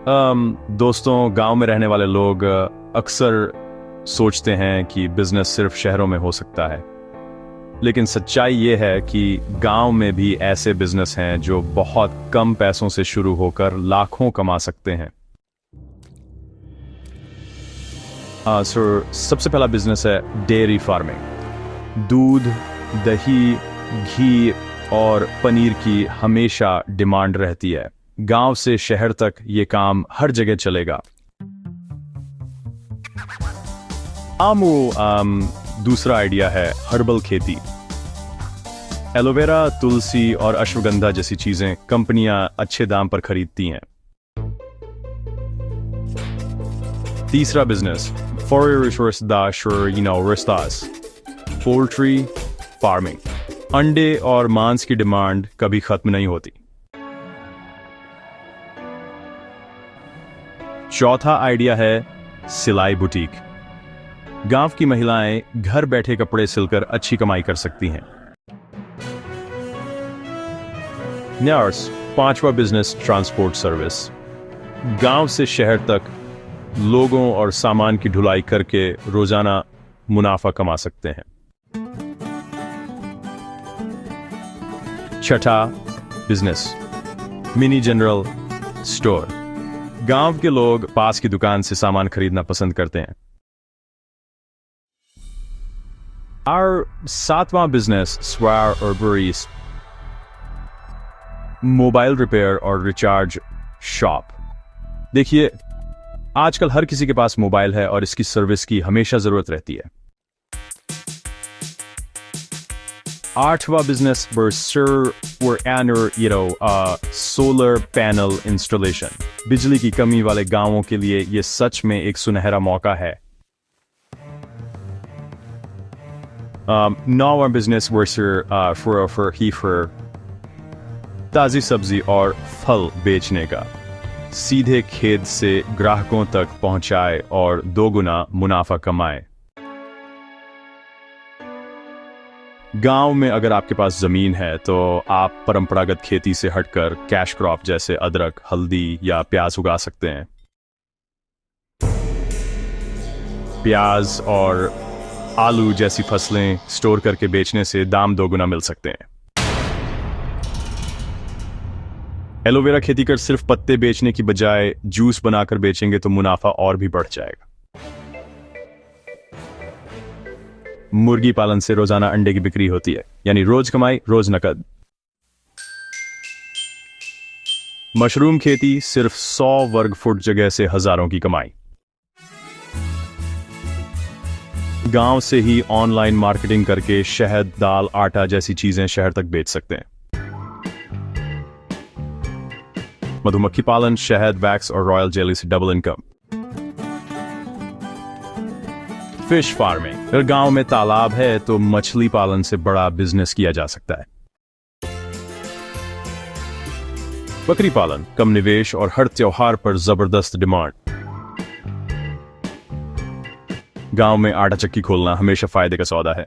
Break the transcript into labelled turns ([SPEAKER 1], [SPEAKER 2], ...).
[SPEAKER 1] दोस्तों, गांव में रहने वाले लोग अक्सर सोचते हैं कि बिजनेस सिर्फ शहरों में हो सकता है, लेकिन सच्चाई ये है कि गांव में भी ऐसे बिजनेस हैं जो बहुत कम पैसों से शुरू होकर लाखों कमा सकते हैं। सर, सबसे पहला बिजनेस है डेयरी फार्मिंग। दूध, दही, घी और पनीर की हमेशा डिमांड रहती है। गांव से शहर तक ये काम हर जगह चलेगा। दूसरा आइडिया है हर्बल खेती। एलोवेरा, तुलसी और अश्वगंधा जैसी चीजें कंपनियां अच्छे दाम पर खरीदती हैं। तीसरा बिजनेस पोल्ट्री फार्मिंग। अंडे और मांस की डिमांड कभी खत्म नहीं होती। चौथा आइडिया है सिलाई बुटीक। गांव की महिलाएं घर बैठे कपड़े सिलकर अच्छी कमाई कर सकती हैं। पांचवा बिजनेस ट्रांसपोर्ट सर्विस। गांव से शहर तक लोगों और सामान की ढुलाई करके रोजाना मुनाफा कमा सकते हैं। छठा बिजनेस मिनी जनरल स्टोर। गांव के लोग पास की दुकान से सामान खरीदना पसंद करते हैं। और सातवां बिजनेस स्वार और बरीस, मोबाइल रिपेयर और रिचार्ज शॉप। देखिए, आजकल हर किसी के पास मोबाइल है और इसकी सर्विस की हमेशा जरूरत रहती है। आठवां बिजनेस सोलर पैनल इंस्टॉलेशन। बिजली की कमी वाले गांवों के लिए यह सच में एक सुनहरा मौका है। नौवां बिजनेस ताजी सब्जी और फल बेचने का। सीधे खेत से ग्राहकों तक पहुंचाए और दोगुना मुनाफा कमाए। गांव में अगर आपके पास जमीन है तो आप परंपरागत खेती से हटकर कैश क्रॉप जैसे अदरक, हल्दी या प्याज उगा सकते हैं। प्याज और आलू जैसी फसलें स्टोर करके बेचने से दाम दोगुना मिल सकते हैं। एलोवेरा खेती कर सिर्फ पत्ते बेचने की बजाय जूस बनाकर बेचेंगे तो मुनाफा और भी बढ़ जाएगा। मुर्गी पालन से रोजाना अंडे की बिक्री होती है, यानी रोज कमाई रोज नकद। मशरूम खेती, सिर्फ 100 वर्ग फुट जगह से हजारों की कमाई। गांव से ही ऑनलाइन मार्केटिंग करके शहद, दाल, आटा जैसी चीजें शहर तक बेच सकते हैं। मधुमक्खी पालन, शहद, वैक्स और रॉयल जेली से डबल इनकम। Fish farming. अगर गांव में तालाब है तो मछली पालन से बड़ा बिजनेस किया जा सकता है। बकरी पालन, कम निवेश और हर त्योहार पर जबरदस्त डिमांड। गांव में आटा चक्की खोलना हमेशा फायदे का सौदा है।